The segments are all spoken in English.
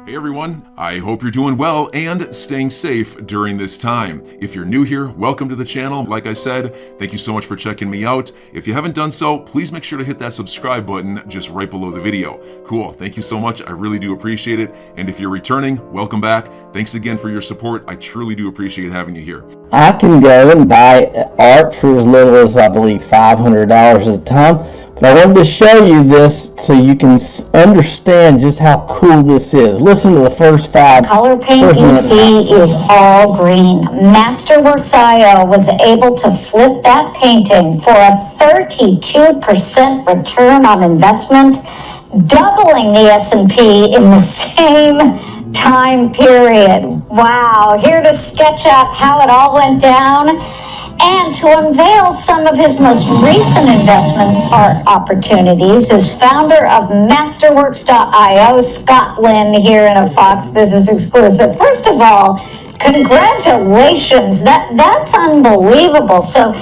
Hey everyone, I hope you're doing well and staying safe during this time. If you're new here, welcome to the channel. Like I said, thank you so much for checking me out. If you haven't done so, please make sure to hit that subscribe button just right below the video. Cool, thank you so much. I really do appreciate it. And if you're returning, welcome back. Thanks again for your support. I truly do appreciate having you here. I can go and buy art for as little as, I believe, $500 at a time. But I wanted to show you this so you can understand just how cool this is. Listen to the first five. Color paint you see is all green. Masterworks.io was able to flip that painting for a 32% return on investment, doubling the S&P in the same time period. Wow, here to sketch out how it all went down and to unveil some of his most recent investment opportunities is founder of Masterworks.io, Scott Lynn, here in a Fox Business exclusive. First of all, congratulations. That's unbelievable. So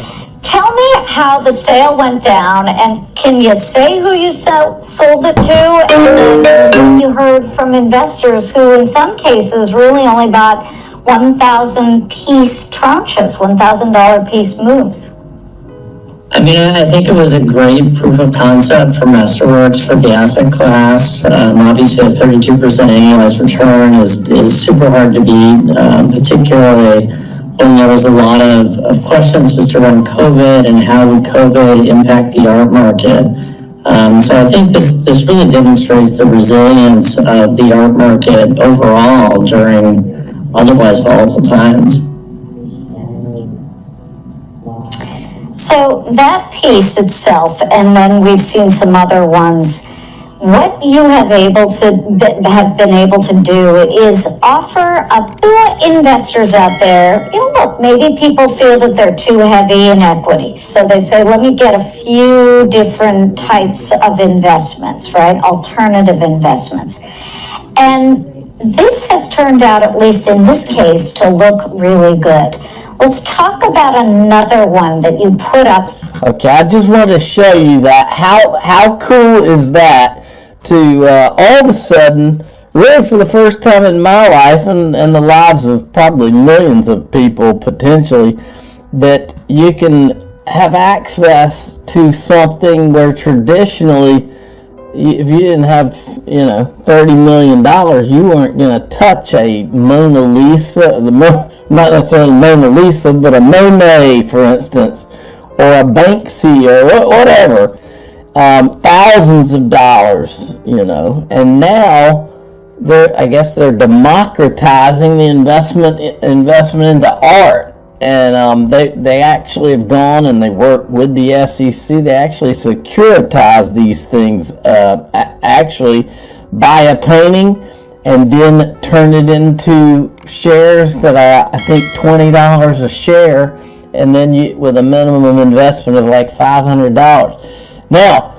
tell me how the sale went down, and can you say who you sold it to? And you heard from investors who in some cases really only bought 1,000 piece tranches, $1,000 piece moves. I mean, I think it was a great proof of concept for Masterworks for the asset class. Obviously, a 32% annualized return is super hard to beat, particularly when there was a lot of questions as to run COVID and how would COVID impact the art market. So I think this really demonstrates the resilience of the art market overall during otherwise volatile times. So that piece itself, and then we've seen some other ones, what you have been able to do is offer investors out there, look, maybe people feel that they're too heavy in equities. So they say, let me get a few different types of investments, right? Alternative investments. And this has turned out, at least in this case, to look really good. Let's talk about another one that you put up. Okay, I just want to show you that. How cool is that to all of a sudden, really for the first time in my life and the lives of probably millions of people potentially, that you can have access to something where traditionally, if you didn't have, $30 million, you weren't going to touch a Mona Lisa, not necessarily Mona Lisa, but a Monet, for instance, or a Banksy, or whatever. Thousands of dollars, and now I guess they're democratizing the investment into art. And they actually have gone and they work with the SEC. They actually securitize these things, actually buy a painting and then turn it into shares that are, I think, $20 a share, and then with a minimum investment of like $500. Now,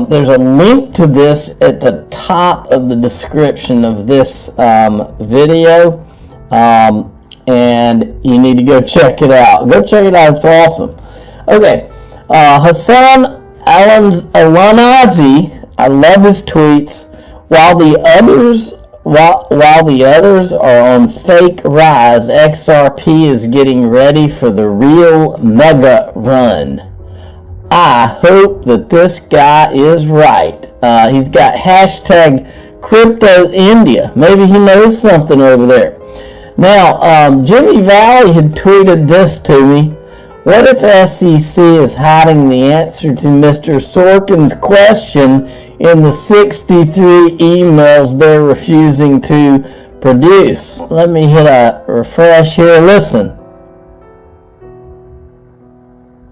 there's a link to this at the top of the description of this video. And you need to go check it out. Go check it out. It's awesome. Okay. Hassan Alanazi, I love his tweets. While the others are on fake rise, XRP is getting ready for the real mega run. I hope that this guy is right. He's got hashtag crypto India. Maybe he knows something over there. Now, Jimmy Valley had tweeted this to me. What if SEC is hiding the answer to Mr. Sorkin's question in the 63 emails they're refusing to produce? Let me hit a refresh here. Listen.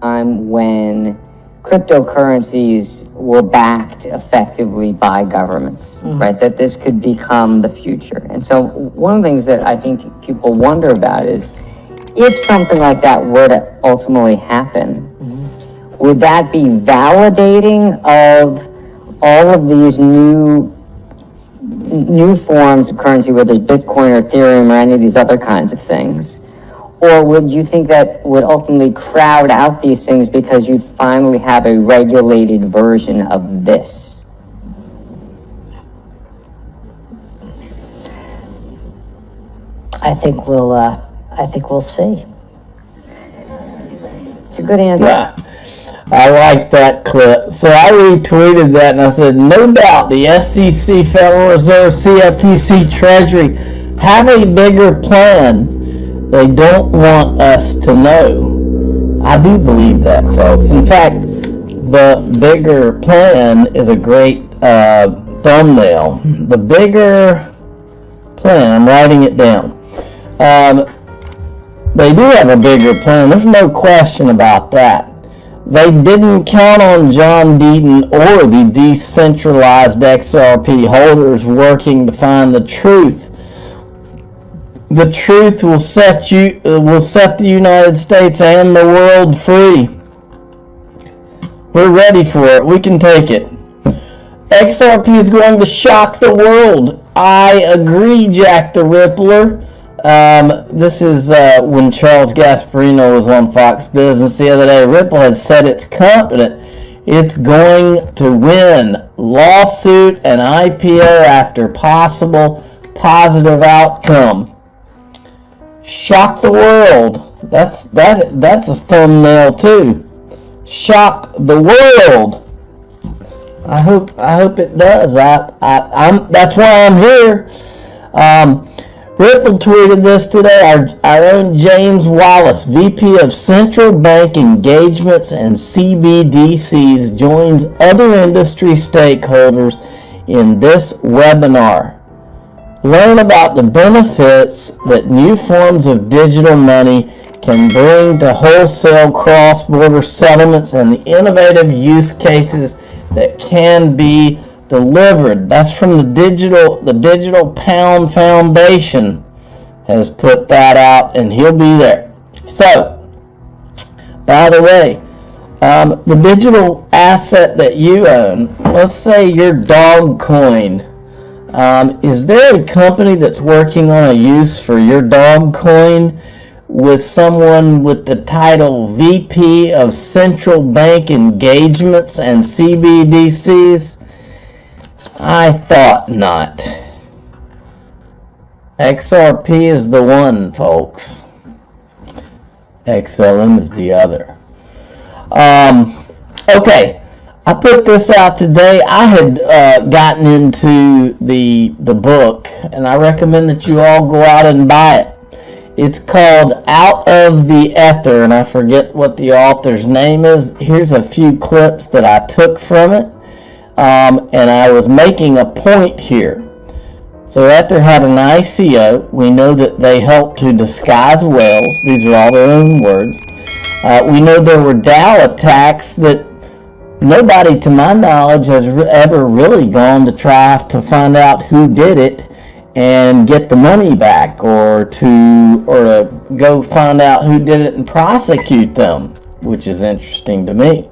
When cryptocurrencies were backed effectively by governments, right? That this could become the future. And so one of the things that I think people wonder about is if something like that were to ultimately happen, would that be validating of all of these new forms of currency, whether it's Bitcoin or Ethereum or any of these other kinds of things? Or would you think that would ultimately crowd out these things because you'd finally have a regulated version of this? I think we'll see. It's a good answer. Yeah. I like that clip. So I retweeted that and I said, no doubt the SEC, Federal Reserve, CFTC, Treasury have a bigger plan. They don't want us to know. I do believe that, folks. In fact, the bigger plan is a great thumbnail. The bigger plan, I'm writing it down. They do have a bigger plan. There's no question about that. They didn't count on John Deaton or the decentralized XRP holders working to find the truth. The truth will set the United States and the world free. We're ready for it. We can take it. XRP is going to shock the world. I agree, Jack the Rippler. This is when Charles Gasparino was on Fox Business the other day. Ripple has said it's confident it's going to win lawsuit and IPO after possible positive outcome. Shock the world. That's a thumbnail too. Shock the world. I hope it does. That's why I'm here. Ripple tweeted this today. Our own James Wallace, VP of Central Bank Engagements and CBDCs, joins other industry stakeholders in this webinar. Learn about the benefits that new forms of digital money can bring to wholesale cross-border settlements and the innovative use cases that can be delivered. That's from the Digital Pound Foundation has put that out, and he'll be there. So, by the way, the digital asset that you own, let's say your dog coin, is there a company that's working on a use for your dog coin with someone with the title VP of Central Bank Engagements and CBDCs? I thought not. XRP is the one, folks. XLM is the other. Okay, I put this out today. I had gotten into the book, and I recommend that you all go out and buy it. It's called Out of the Ether, and I forget what the author's name is. Here's a few clips that I took from it. And I was making a point here. So Ether had an ICO. We know that they helped to disguise whales. These are all their own words. We know there were DAO attacks that nobody, to my knowledge, has ever really gone to try to find out who did it and get the money back, or to go find out who did it and prosecute them, which is interesting to me.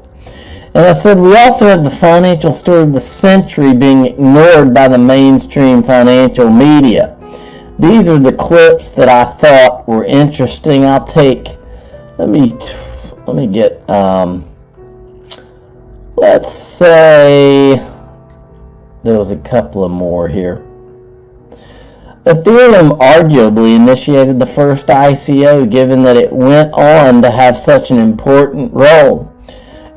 And I said we also have the financial story of the century being ignored by the mainstream financial media. These are the clips that I thought were interesting. I'll take, let me get, let's say, there was a couple of more here. Ethereum arguably initiated the first ICO, given that it went on to have such an important role.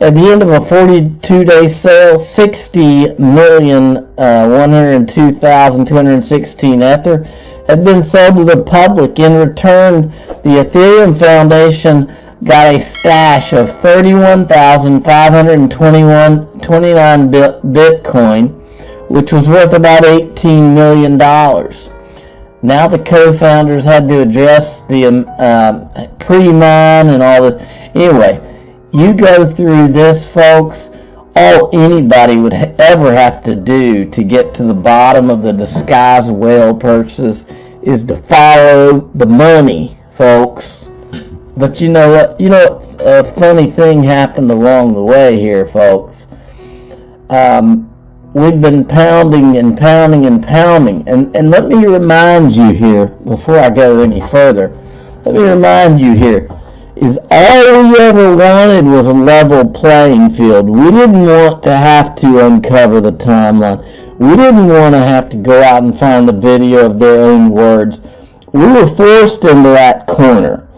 At the end of a 42-day sale, 60,102,216 Ether had been sold to the public. In return, the Ethereum Foundation got a stash of 31,529 Bitcoin, which was worth about $18 million. Now the co-founders had to address the pre-mine and all this. Anyway, you go through this, folks. All anybody would ever have to do to get to the bottom of the disguised whale purchases is to follow the money, folks. But you know what? A funny thing happened along the way here, folks. We've been pounding and pounding and pounding. And let me remind you here, before I go any further, let me remind you here, is all we ever wanted was a level playing field. We didn't want to have to uncover the timeline. We didn't want to have to go out and find the video of their own words. we were forced into that corner.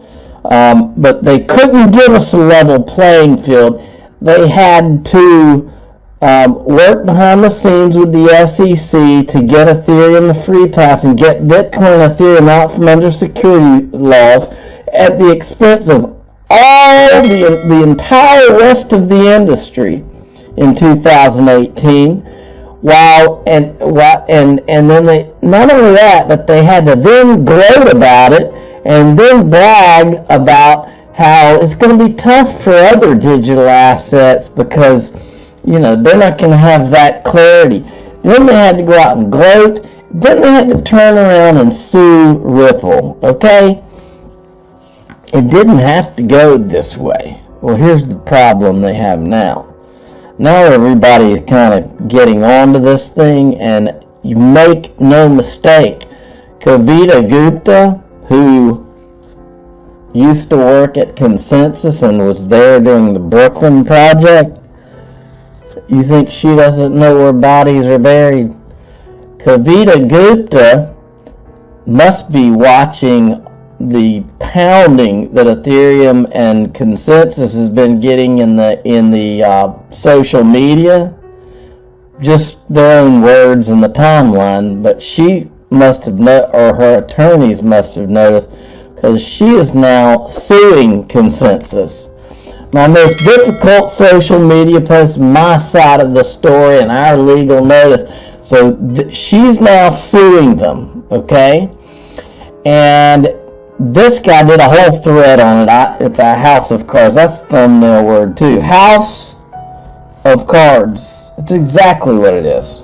But they couldn't give us a level playing field. They had to work behind the scenes with the SEC to get Ethereum the free pass and get Bitcoin and Ethereum out from under security laws at the expense of all the entire rest of the industry in 2018. And then they, not only that, but they had to then gloat about it and then brag about how it's going to be tough for other digital assets because, you know, they're not going to have that clarity. Then they had to go out and gloat. Then they had to turn around and sue Ripple, okay? It didn't have to go this way. Well, here's the problem they have now. Now everybody is kind of getting onto this thing, and you make no mistake, Kavita Gupta, who used to work at Consensus and was there during the Brooklyn project, you think she doesn't know where bodies are buried? Kavita Gupta must be watching the pounding that Ethereum and Consensus has been getting in the social media, just their own words in the timeline, but she must have or her attorneys must have noticed, because she is now suing Consensus. My most difficult social media post, my side of the story and our legal notice. So she's now suing them, okay? And this guy did a whole thread on it. It's a house of cards. That's the thumbnail word too. House of cards. It's exactly what it is.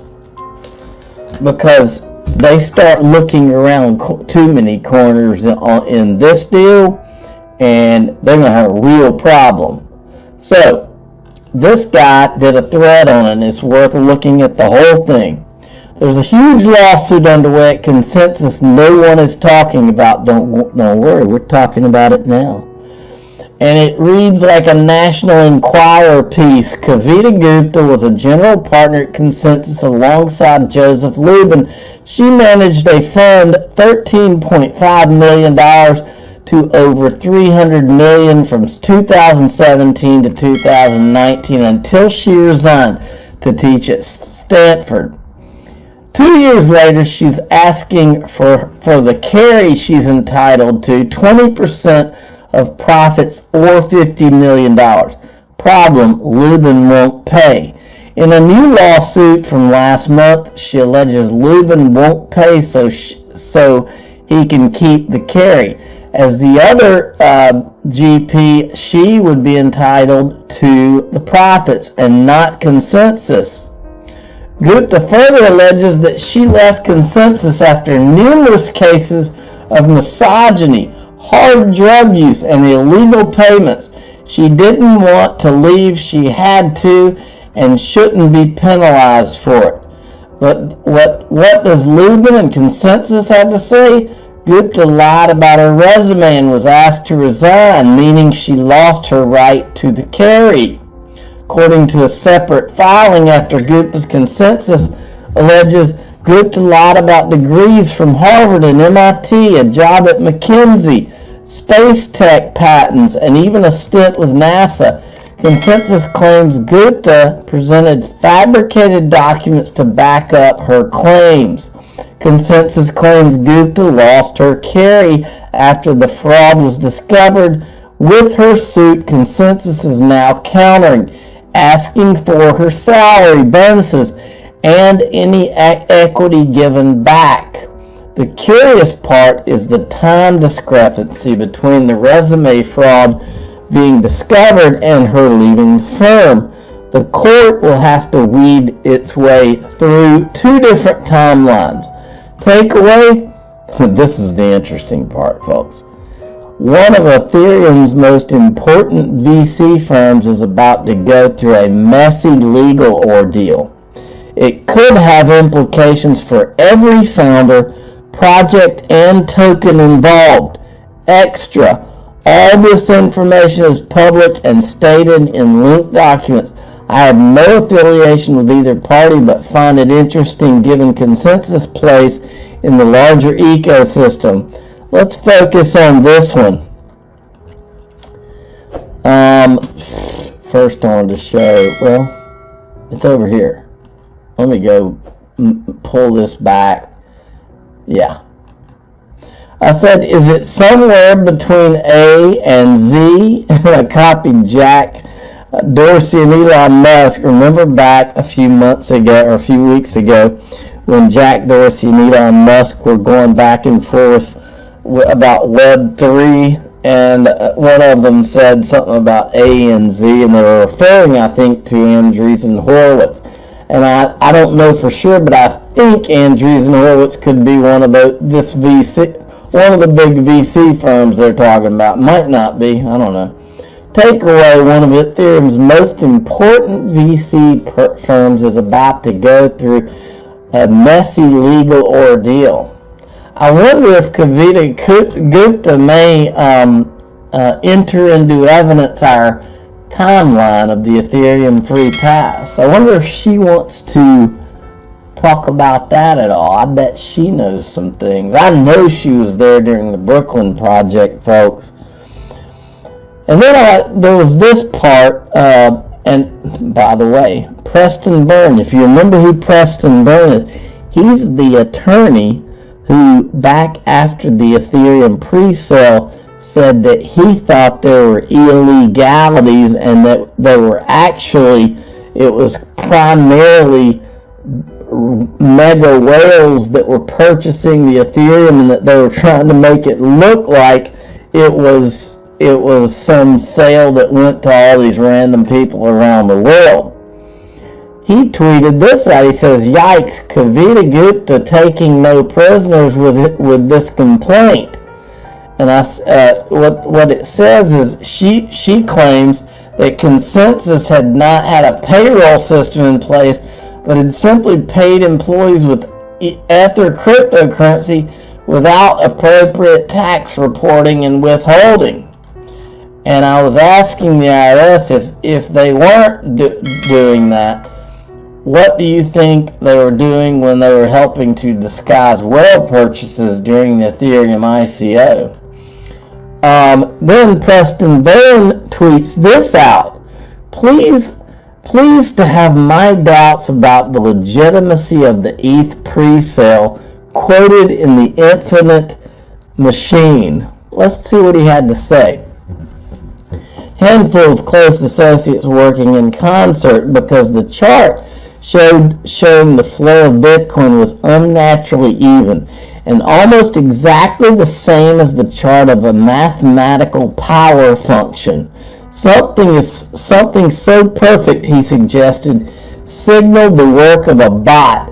Because they start looking around too many corners in this deal, and they're going to have a real problem. So, this guy did a thread on it, and it's worth looking at the whole thing. There's a huge lawsuit underway at Consensus no one is talking about. Don't worry, we're talking about it now. And it reads like a National Enquirer piece. Kavita Gupta was a general partner at Consensus alongside Joseph Lubin. She managed a fund $13.5 million to over $300 million from 2017 to 2019 until she resigned to teach at Stanford. 2 years later, she's asking for the carry she's entitled to, 20% of profits or $50 million. Problem, Lubin won't pay. In a new lawsuit from last month, she alleges Lubin won't pay so he can keep the carry. As the other GP, she would be entitled to the profits and not Consensus. Gupta further alleges that she left Consensus after numerous cases of misogyny, hard drug use, and illegal payments. She didn't want to leave, she had to, and shouldn't be penalized for it. But what does Lubin and Consensus have to say? Gupta lied about her resume and was asked to resign, meaning she lost her right to the carry. According to a separate filing after Gupta's Consensus alleges Gupta lied about degrees from Harvard and MIT, a job at McKinsey, space tech patents, and even a stint with NASA. Consensus claims Gupta presented fabricated documents to back up her claims. Consensus claims Gupta lost her carry after the fraud was discovered. With her suit, Consensus is now countering, asking for her salary, bonuses, and any equity given back. The curious part is the time discrepancy between the resume fraud being discovered and her leaving the firm. The court will have to weed its way through two different timelines. Takeaway? This is the interesting part, folks. One of Ethereum's most important VC firms is about to go through a messy legal ordeal. It could have implications for every founder, project, and token involved. Extra. All this information is public and stated in linked documents. I have no affiliation with either party, but find it interesting given Consensus' place in the larger ecosystem. let's focus on this one. First I wanted to show, well, it's over here. Let me go pull this back. Yeah. I said, is it somewhere between A and Z? And I copied Jack Dorsey and Elon Musk. Remember back a few months ago, or a few weeks ago, when Jack Dorsey and Elon Musk were going back and forth about Web3, and one of them said something about A and Z, and they were referring, I think, to Andreessen Horowitz. And I don't know for sure, but I think Andreessen Horowitz could be one of the big VC firms they're talking about. Might not be, I don't know. Takeaway, one of Ethereum's most important VC firms is about to go through a messy legal ordeal. I wonder if Kavita Gupta may enter into evidence our timeline of the Ethereum free pass. I wonder if she wants to talk about that at all. I bet she knows some things. I know she was there during the Brooklyn project, folks. And then there was this part, and by the way, Preston Byrne, if you remember who Preston Byrne is, he's the attorney who, back after the Ethereum pre-sale, said that he thought there were illegalities and that they were actually, it was primarily mega whales that were purchasing the Ethereum, and that they were trying to make it look like it was some sale that went to all these random people around the world. He tweeted this out. He says, "Yikes, Kavita Gupta taking no prisoners with this complaint." And what it says is she claims that Consensus had not had a payroll system in place, but had simply paid employees with Ether cryptocurrency without appropriate tax reporting and withholding. And I was asking the IRS if they weren't doing that, what do you think they were doing when they were helping to disguise whale purchases during the Ethereum ICO? Then Preston Byrne tweets this out. Please to have my doubts about the legitimacy of the ETH pre-sale quoted in the Infinite Machine. Let's see what he had to say. Handful of close associates working in concert because the chart showing the flow of Bitcoin was unnaturally even and almost exactly the same as the chart of a mathematical power function. Something so perfect, he suggested, signaled the work of a bot.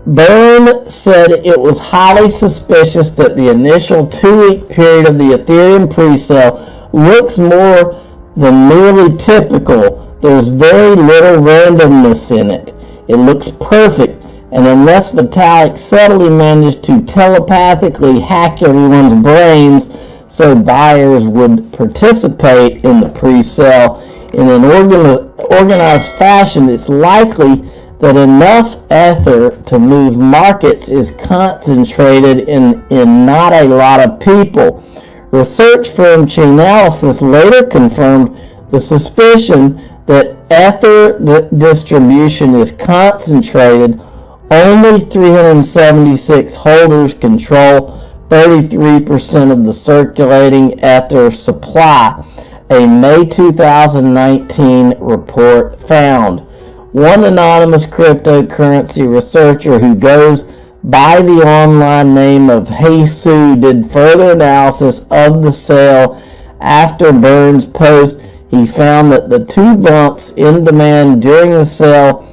Byrne said it was highly suspicious that the initial 2-week period of the Ethereum pre-sale looks more than merely typical. There's very little randomness in it. It looks perfect, and unless Vitalik subtly managed to telepathically hack everyone's brains so buyers would participate in the pre-sale in an organized fashion, it's likely that enough Ether to move markets is concentrated in not a lot of people. Research firm Chainalysis later confirmed the suspicion that Ether distribution is concentrated. Only 376 holders control 33% of the circulating Ether supply, a May 2019 report found. One anonymous cryptocurrency researcher who goes by the online name of Heisu did further analysis of the sale after Byrne's post. He found that the two bumps in demand during the sale,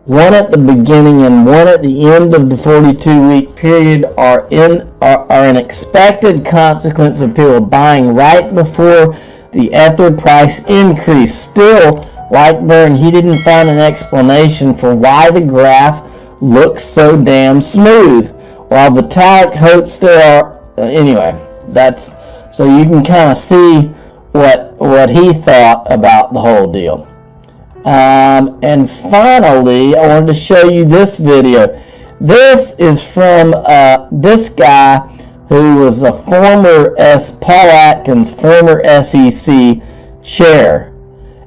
one at the beginning and one at the end of the 42-week period, are an expected consequence of people buying right before the Ether price increase. Still, like Byrne, he didn't find an explanation for why the graph looks so damn smooth, while Vitalik hopes there are. Anyway, that's so you can kind of see what he thought about the whole deal. And finally, I wanted to show you this video. This is from this guy who was a Paul Atkins, former SEC chair.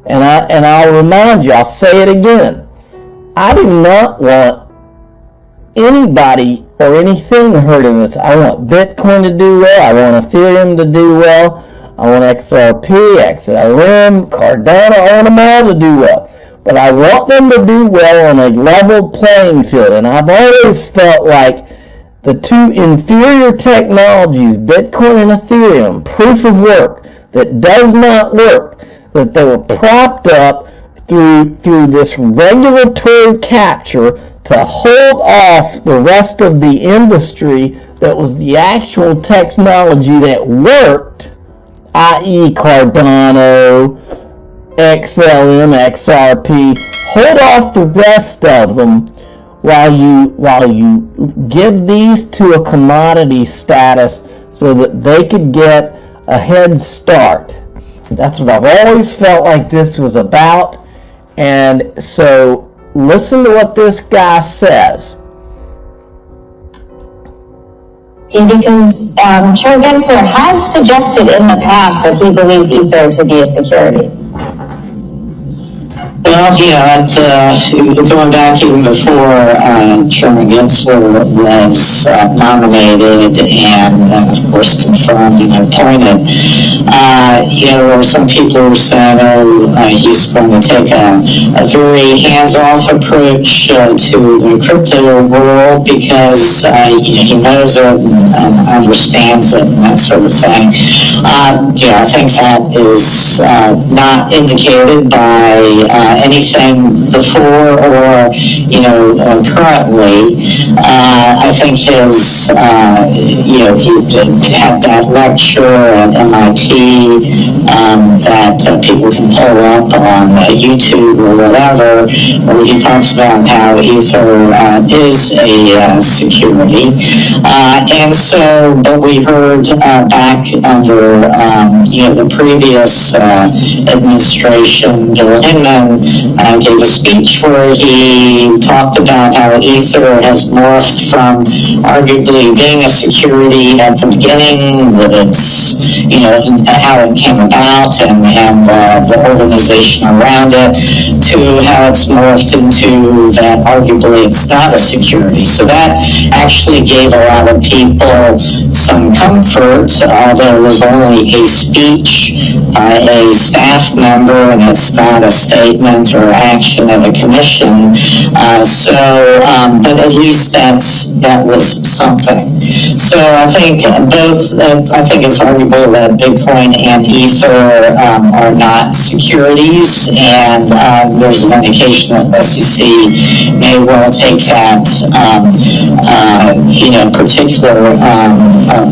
And I'll remind you, I'll say it again. I do not want anybody or anything hurting this. I want Bitcoin to do well. I want Ethereum to do well. I want XRP, XLM, Cardano, I want them all to do well. But I want them to do well on a level playing field. And I've always felt like the two inferior technologies, Bitcoin and Ethereum, proof of work, that does not work, that they were propped up through this regulatory capture to hold off the rest of the industry that was the actual technology that worked, i.e. Cardano, XLM, XRP, hold off the rest of them while you give these to a commodity status so that they could get a head start. That's what I've always felt like this was about. And so listen to what this guy says. Because Chair Gensler has suggested in the past that he believes Ether to be a security. Well, going back even before Chairman Gensler was nominated and, of course, confirmed and appointed, there were some people who said, he's going to take a very hands-off approach to the crypto world because, he knows it and understands it and that sort of thing. I think that is not indicated by anything before or currently. I think his he had that lecture at MIT that people can pull up on YouTube or whatever, where he talks about how Ether is a security. And so, but we heard back under the previous administration, Bill Hinman gave a speech where he talked about how Ether has morphed from arguably being a security at the beginning with its, how it came about and the organization around it, to how it's morphed into that arguably it's not a security. So that actually gave a lot of people some comfort, although it was only a speech by a staff member and it's not a statement or action of a commission. But at least that was something. So I think I think it's arguable that Bitcoin and Ether are not securities, and there's an indication that the SEC may well take that particular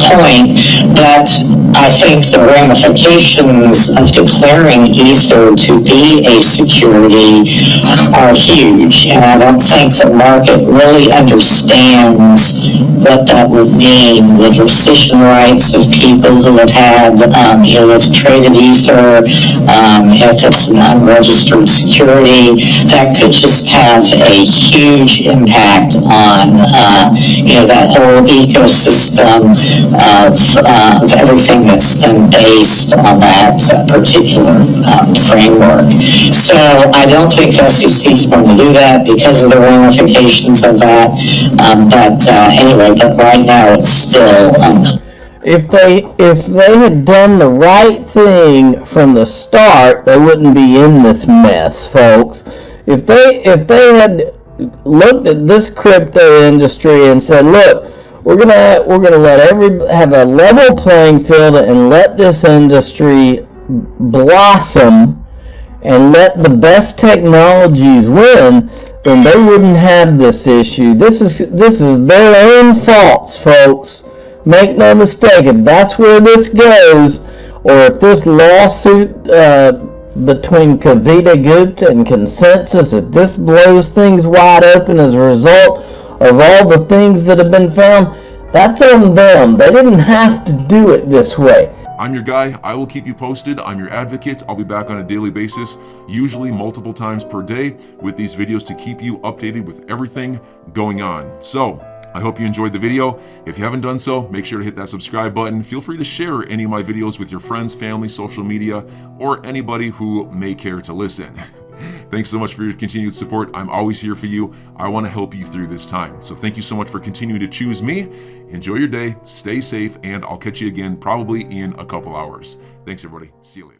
point, but I think the ramifications of declaring Ether to be a security are huge, and I don't think the market really understands what that would mean with rescission rights of people who have had, have traded Ether. If it's an unregistered security, that could just have a huge impact on, that whole ecosystem of everything that's then based on that particular framework. So I don't think the SEC is going to do that because of the ramifications of that. But right now it's still If they had done the right thing from the start, they wouldn't be in this mess, folks. If they had looked at this crypto industry and said, look, we're gonna let have a level playing field and let this industry blossom and let the best technologies win, then they wouldn't have this issue. This is their own faults, folks. Make no mistake, if that's where this goes, or if this lawsuit between Kavita Gupta and Consensus, if this blows things wide open as a result of all the things that have been found, that's on them. They didn't have to do it this way. I'm your guy. I will keep you posted. I'm your advocate. I'll be back on a daily basis, usually multiple times per day, with these videos to keep you updated with everything going on. So, I hope you enjoyed the video. If you haven't done so, make sure to hit that subscribe button. Feel free to share any of my videos with your friends, family, social media, or anybody who may care to listen. Thanks so much for your continued support. I'm always here for you. I want to help you through this time. So thank you so much for continuing to choose me. Enjoy your day, stay safe, and I'll catch you again probably in a couple hours. Thanks, everybody. See you later.